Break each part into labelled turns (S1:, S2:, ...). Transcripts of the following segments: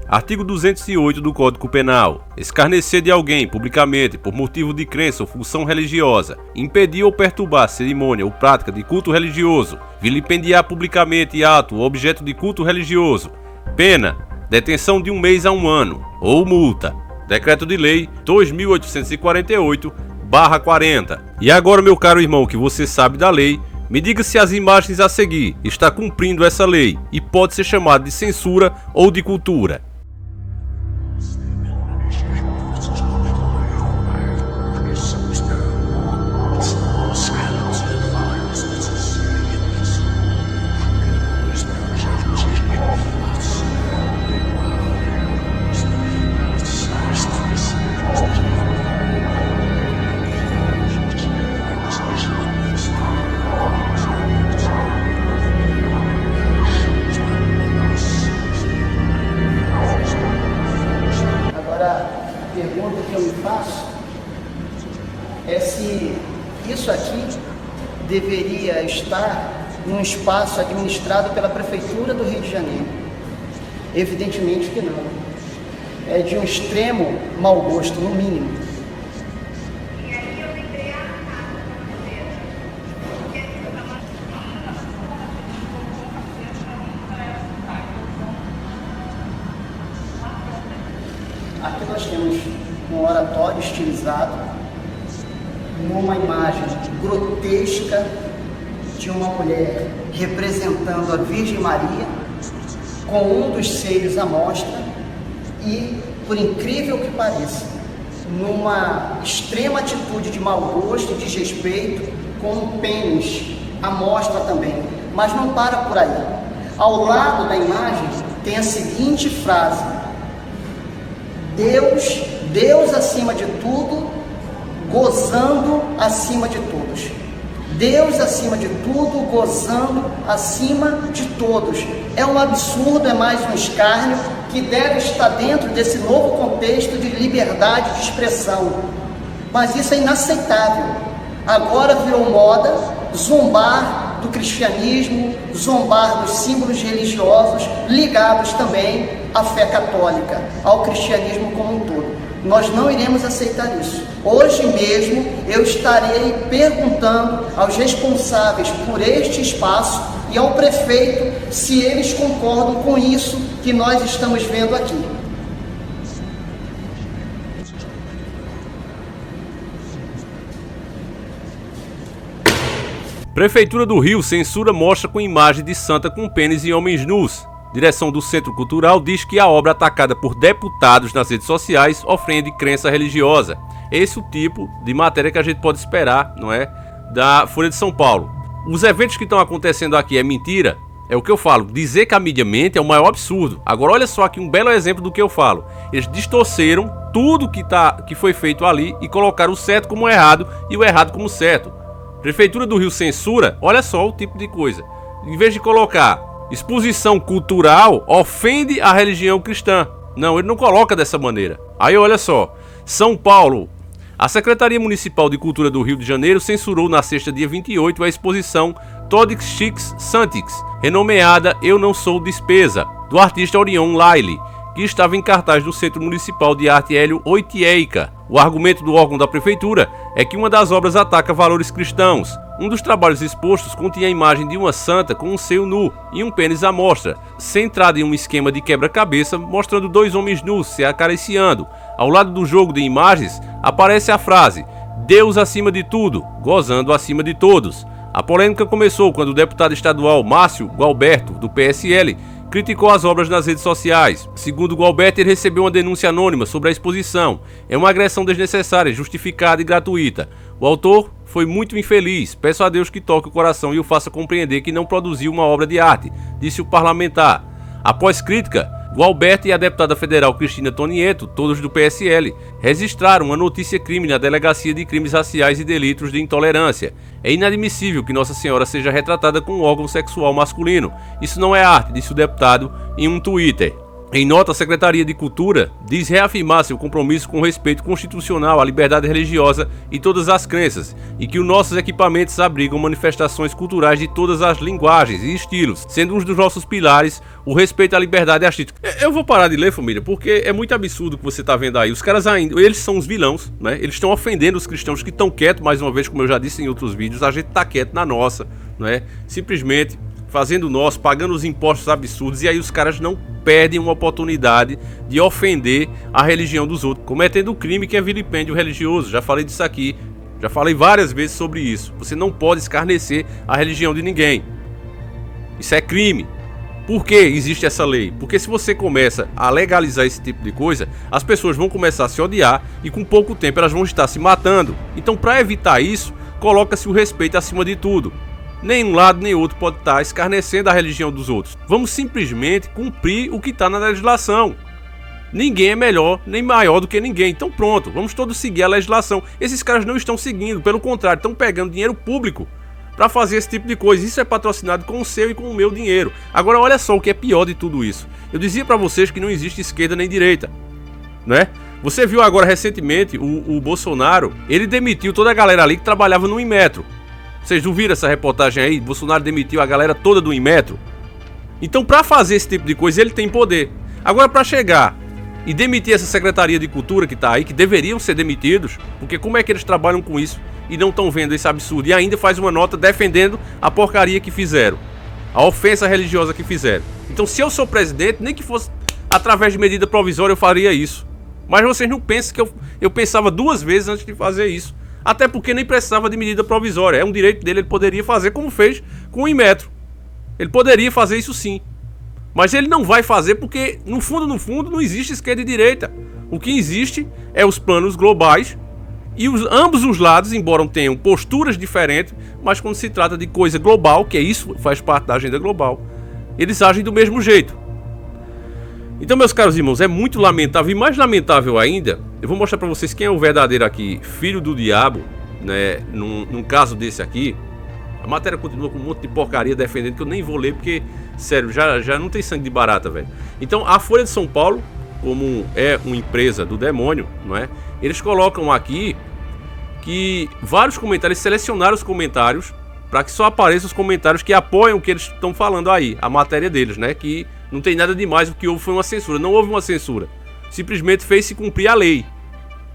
S1: Artigo 208 do Código Penal. Escarnecer de alguém publicamente por motivo de crença ou função religiosa, impedir ou perturbar cerimônia ou prática de culto religioso, vilipendiar publicamente ato ou objeto de culto religioso. Pena: detenção de 1 mês a 1 ano, ou multa. Decreto de Lei 2848/40. E agora, meu caro irmão, que você sabe da lei, me diga se as imagens a seguir está cumprindo essa lei e pode ser chamado de censura ou de cultura.
S2: A pergunta que eu me faço é se isso aqui deveria estar num espaço administrado pela Prefeitura do Rio de Janeiro. Evidentemente que não. É de um extremo mau gosto, no mínimo. Aqui nós temos um oratório estilizado, numa imagem grotesca de uma mulher representando a Virgem Maria, com um dos seios à mostra e, por incrível que pareça, numa extrema atitude de mau gosto e desrespeito, com um pênis à mostra também. Mas não para por aí. Ao lado da imagem tem a seguinte frase: Deus acima de tudo, gozando acima de todos. Deus acima de tudo, gozando acima de todos. É um absurdo, é mais um escárnio que deve estar dentro desse novo contexto de liberdade de expressão. Mas isso é inaceitável. Agora virou moda zombar do cristianismo, zombar dos símbolos religiosos ligados também à fé católica, ao cristianismo como um todo. Nós não iremos aceitar isso. Hoje mesmo eu estarei perguntando aos responsáveis por este espaço e ao prefeito se eles concordam com isso que nós estamos vendo aqui.
S1: Prefeitura do Rio censura mostra com imagem de santa com pênis e homens nus. Direção do Centro Cultural diz que a obra atacada por deputados nas redes sociais ofende crença religiosa. Esse é o tipo de matéria que a gente pode esperar, não é? Da Folha de São Paulo. Os eventos que estão acontecendo aqui é mentira? É o que eu falo. Dizer que a mídia mente é o maior absurdo. Agora olha só aqui um belo exemplo do que eu falo. Eles distorceram tudo que foi feito ali e colocaram o certo como errado e o errado como certo. Prefeitura do Rio censura, olha só o tipo de coisa. Em vez de colocar exposição cultural, ofende a religião cristã. Não, ele não coloca dessa maneira. Aí olha só, São Paulo. A Secretaria Municipal de Cultura do Rio de Janeiro censurou na sexta dia 28 a exposição Todix Chix Santix, renomeada Eu Não Sou Despesa, do artista Orion Laile, que estava em cartaz do Centro Municipal de Arte Hélio Oitieica. O argumento do órgão da prefeitura é que uma das obras ataca valores cristãos. Um dos trabalhos expostos continha a imagem de uma santa com um seio nu e um pênis à mostra, centrada em um esquema de quebra-cabeça mostrando 2 homens nus se acariciando. Ao lado do jogo de imagens aparece a frase Deus acima de tudo, gozando acima de todos. A polêmica começou quando o deputado estadual Márcio Gualberto, do PSL, criticou as obras nas redes sociais. Segundo Gualberto, ele recebeu uma denúncia anônima sobre a exposição. É uma agressão desnecessária, justificada e gratuita. O autor foi muito infeliz. Peço a Deus que toque o coração e o faça compreender que não produziu uma obra de arte, disse o parlamentar. Após crítica, Gualberto e a deputada federal Cristina Tonieto, todos do PSL, registraram uma notícia-crime na Delegacia de Crimes Raciais e Delitos de Intolerância. É inadmissível que Nossa Senhora seja retratada com um órgão sexual masculino. Isso não é arte, disse o deputado em um Twitter. Em nota, a Secretaria de Cultura diz reafirmar seu compromisso com o respeito constitucional à liberdade religiosa e todas as crenças, e que os nossos equipamentos abrigam manifestações culturais de todas as linguagens e estilos, sendo um dos nossos pilares o respeito à liberdade artística. Eu vou parar de ler, família, porque é muito absurdo o que você está vendo aí. Os caras ainda, eles são os vilões, né? Eles estão ofendendo os cristãos que estão quietos, mais uma vez, como eu já disse em outros vídeos, a gente está quieto na nossa, né? Simplesmente fazendo o nosso, pagando os impostos absurdos, e aí os caras não perdem uma oportunidade de ofender a religião dos outros, cometendo um crime que é vilipêndio religioso. Já falei disso aqui, já falei várias vezes sobre isso. Você não pode escarnecer a religião de ninguém. Isso é crime. Por que existe essa lei? Porque se você começa a legalizar esse tipo de coisa, as pessoas vão começar a se odiar e com pouco tempo elas vão estar se matando. Então, para evitar isso, coloca-se o respeito acima de tudo. Nem um lado nem outro pode estar escarnecendo a religião dos outros. Vamos simplesmente cumprir o que está na legislação. Ninguém é melhor nem maior do que ninguém. Então pronto, vamos todos seguir a legislação. Esses caras não estão seguindo, pelo contrário, estão pegando dinheiro público para fazer esse tipo de coisa. Isso é patrocinado com o seu e com o meu dinheiro. Agora olha só o que é pior de tudo isso. Eu dizia para vocês que não existe esquerda nem direita, né? Você viu agora recentemente o Bolsonaro, ele demitiu toda a galera ali que trabalhava no Inmetro. Vocês não viram essa reportagem aí? Bolsonaro demitiu a galera toda do Inmetro. Então, para fazer esse tipo de coisa, ele tem poder. Agora, para chegar e demitir essa Secretaria de Cultura que tá aí, que deveriam ser demitidos, porque como é que eles trabalham com isso e não estão vendo esse absurdo? E ainda faz uma nota defendendo a porcaria que fizeram, a ofensa religiosa que fizeram. Então, se eu sou presidente, nem que fosse através de medida provisória, eu faria isso. Mas vocês não pensam que eu pensava duas vezes antes de fazer isso. Até porque nem precisava de medida provisória. É um direito dele, ele poderia fazer como fez com o Inmetro. Ele poderia fazer isso sim. Mas ele não vai fazer porque, no fundo, não existe esquerda e direita. O que existe é os planos globais e ambos os lados, embora tenham posturas diferentes, mas quando se trata de coisa global, que é isso, faz parte da agenda global, eles agem do mesmo jeito. Então, meus caros irmãos, é muito lamentável, e mais lamentável ainda, eu vou mostrar pra vocês quem é o verdadeiro aqui, filho do diabo, né, num caso desse aqui. A matéria continua com um monte de porcaria defendendo, que eu nem vou ler, porque, sério, já não tem sangue de barata, velho. Então, a Folha de São Paulo, como é uma empresa do demônio, não é? Eles colocam aqui que vários comentários, selecionaram os comentários, para que só apareçam os comentários que apoiam o que eles estão falando aí, a matéria deles, né, que não tem nada demais, o que houve foi uma censura. Não houve uma censura, simplesmente fez-se cumprir a lei.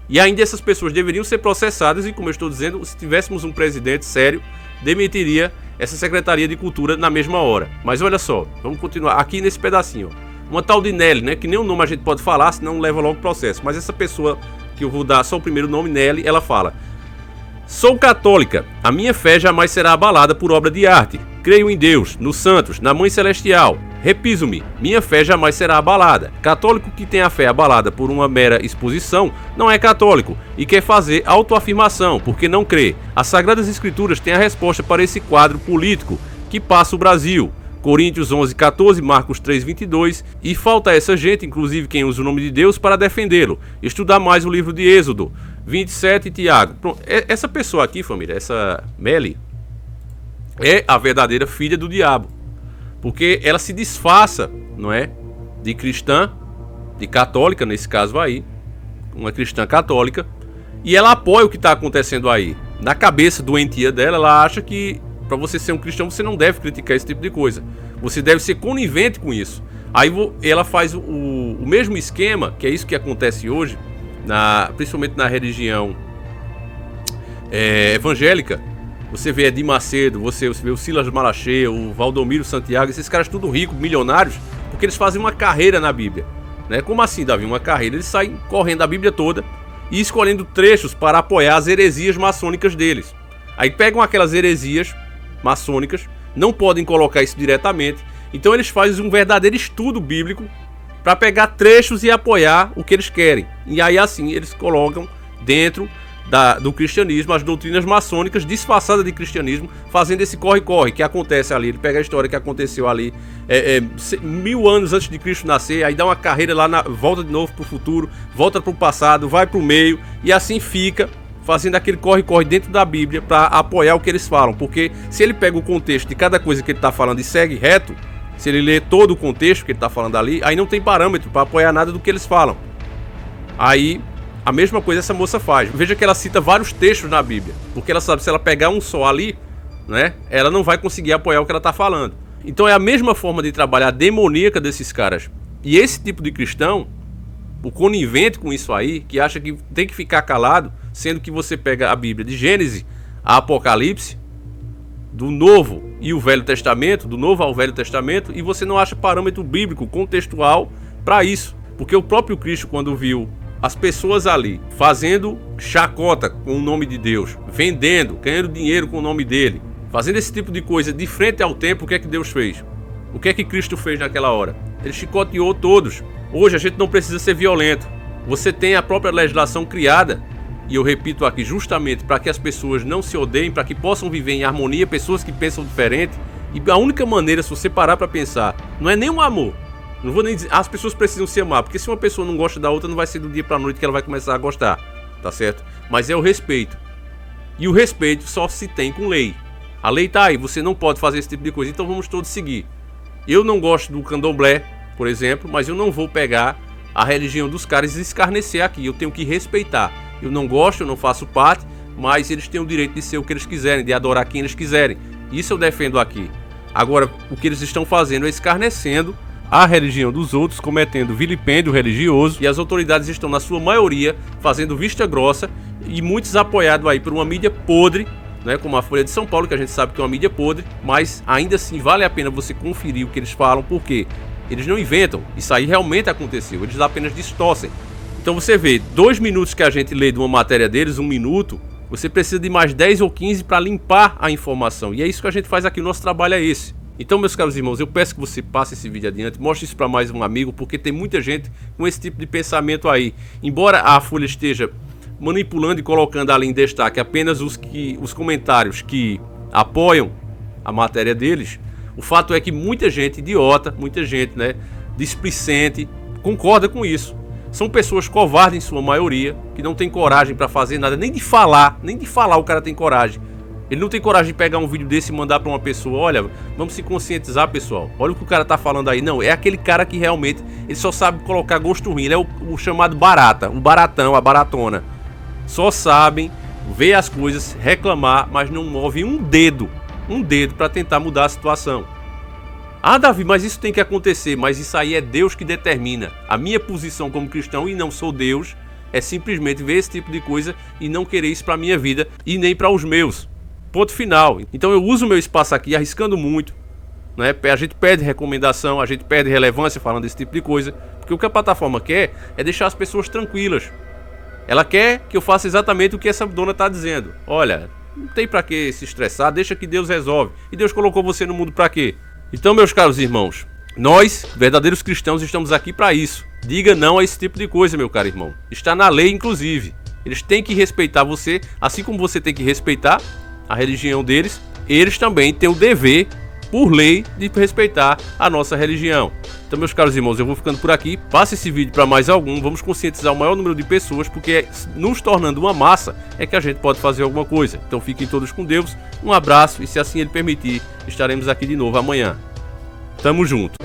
S1: E ainda essas pessoas deveriam ser processadas. E como eu estou dizendo, se tivéssemos um presidente sério, demitiria essa Secretaria de Cultura na mesma hora. Mas olha só, vamos continuar aqui nesse pedacinho, ó. Uma tal de Nelly, né, que nem o nome a gente pode falar, senão leva logo o processo. Mas essa pessoa, que eu vou dar só o primeiro nome, Nelly, ela fala: sou católica, a minha fé jamais será abalada por obra de arte. Creio em Deus, nos santos, na Mãe Celestial. Repiso-me, minha fé jamais será abalada. Católico que tem a fé abalada por uma mera exposição não é católico e quer fazer autoafirmação porque não crê. As Sagradas Escrituras têm a resposta para esse quadro político que passa o Brasil. Coríntios 11:14, Marcos 3:22, e falta essa gente, inclusive quem usa o nome de Deus, para defendê-lo. Estudar mais o livro de Êxodo 27 e Tiago. Pronto. Essa pessoa aqui, família, essa Melly, é a verdadeira filha do diabo. Porque ela se disfarça, não é? De cristã, de católica, nesse caso aí, uma cristã católica, e ela apoia o que está acontecendo aí. Na cabeça doentia dela, ela acha que para você ser um cristão, você não deve criticar esse tipo de coisa. Você deve ser conivente com isso. Aí ela faz o mesmo esquema, que é isso que acontece hoje, principalmente na religião evangélica. Você vê Edir Macedo, você vê o Silas Malaché, o Valdomiro Santiago, esses caras tudo ricos, milionários, porque eles fazem uma carreira na Bíblia, né? Como assim, Davi? Uma carreira? Eles saem correndo a Bíblia toda e escolhendo trechos para apoiar as heresias maçônicas deles. Aí pegam aquelas heresias maçônicas, não podem colocar isso diretamente, então eles fazem um verdadeiro estudo bíblico para pegar trechos e apoiar o que eles querem. E aí assim eles colocam dentro do cristianismo as doutrinas maçônicas disfarçadas de cristianismo, fazendo esse corre-corre que acontece ali. Ele pega a história que aconteceu ali 1000 anos antes de Cristo nascer, aí dá uma carreira lá, volta de novo para o futuro, volta para o passado, vai para o meio, e assim fica fazendo aquele corre-corre dentro da Bíblia para apoiar o que eles falam. Porque se ele pega o contexto de cada coisa que ele está falando e segue reto, se ele ler todo o contexto que ele está falando ali, aí não tem parâmetro para apoiar nada do que eles falam. Aí, a mesma coisa essa moça faz. Veja que ela cita vários textos na Bíblia, porque ela sabe que se ela pegar um só ali, né, ela não vai conseguir apoiar o que ela está falando. Então é a mesma forma de trabalhar demoníaca desses caras. E esse tipo de cristão, o conivente com isso aí, que acha que tem que ficar calado, sendo que você pega a Bíblia de Gênesis a Apocalipse, do Novo e o Velho Testamento, do Novo ao Velho Testamento, e você não acha parâmetro bíblico, contextual para isso. Porque o próprio Cristo, quando viu as pessoas ali fazendo chacota com o nome de Deus, vendendo, ganhando dinheiro com o nome dele, fazendo esse tipo de coisa de frente ao templo, o que é que Deus fez? O que é que Cristo fez naquela hora? Ele chicoteou todos. Hoje a gente não precisa ser violento. Você tem a própria legislação criada, e eu repito aqui, justamente para que as pessoas não se odeiem, para que possam viver em harmonia, pessoas que pensam diferente. E a única maneira, se você parar para pensar, não é nem um amor. Não vou nem dizer, as pessoas precisam se amar, porque se uma pessoa não gosta da outra, não vai ser do dia para a noite que ela vai começar a gostar, tá certo? Mas é o respeito. E o respeito só se tem com lei. A lei tá aí, você não pode fazer esse tipo de coisa, então vamos todos seguir. Eu não gosto do candomblé, por exemplo, mas eu não vou pegar a religião dos caras e escarnecer aqui. Eu tenho que respeitar. Eu não gosto, eu não faço parte, mas eles têm o direito de ser o que eles quiserem, de adorar quem eles quiserem. Isso eu defendo aqui. Agora, o que eles estão fazendo é escarnecendo a religião dos outros, cometendo vilipêndio religioso, e as autoridades estão, na sua maioria, fazendo vista grossa, e muitos apoiados aí por uma mídia podre, né, como a Folha de São Paulo, que a gente sabe que é uma mídia podre, mas ainda assim vale a pena você conferir o que eles falam, porque eles não inventam, isso aí realmente aconteceu, eles apenas distorcem. Então você vê, 2 minutos que a gente lê de uma matéria deles, 1 minuto, você precisa de mais 10 ou 15 para limpar a informação, e é isso que a gente faz aqui, o nosso trabalho é esse. Então, meus caros irmãos, eu peço que você passe esse vídeo adiante, mostre isso para mais um amigo, porque tem muita gente com esse tipo de pensamento aí. Embora a Folha esteja manipulando e colocando ali em destaque apenas os comentários que apoiam a matéria deles, o fato é que muita gente idiota, muita gente, né, displicente, concorda com isso. São pessoas covardes em sua maioria, que não tem coragem para fazer nada, nem de falar o cara tem coragem. Ele não tem coragem de pegar um vídeo desse e mandar para uma pessoa, olha, vamos se conscientizar, pessoal, olha o que o cara tá falando aí. Não, é aquele cara que realmente, ele só sabe colocar gosto ruim, ele é o chamado barata, o baratão, a baratona. Só sabem ver as coisas, reclamar, mas não movem um dedo para tentar mudar a situação. Ah, Davi, mas isso tem que acontecer, mas isso aí é Deus que determina. A minha posição como cristão, e não sou Deus, é simplesmente ver esse tipo de coisa e não querer isso para minha vida e nem para os meus. Ponto final. Então eu uso o meu espaço aqui arriscando muito, né? A gente perde recomendação, a gente perde relevância falando desse tipo de coisa, porque o que a plataforma quer é deixar as pessoas tranquilas. Ela quer que eu faça exatamente o que essa dona está dizendo. Olha, não tem para que se estressar, deixa que Deus resolve. E Deus colocou você no mundo para quê? Então, meus caros irmãos, nós, verdadeiros cristãos, estamos aqui para isso. Diga não a esse tipo de coisa, meu caro irmão. Está na lei, inclusive. Eles têm que respeitar você, assim como você tem que respeitar a religião deles. Eles também têm o dever, por lei, de respeitar a nossa religião. Então, meus caros irmãos, eu vou ficando por aqui. Passe esse vídeo para mais algum. Vamos conscientizar o maior número de pessoas, porque nos tornando uma massa é que a gente pode fazer alguma coisa. Então fiquem todos com Deus. Um abraço e, se assim Ele permitir, estaremos aqui de novo amanhã. Tamo junto.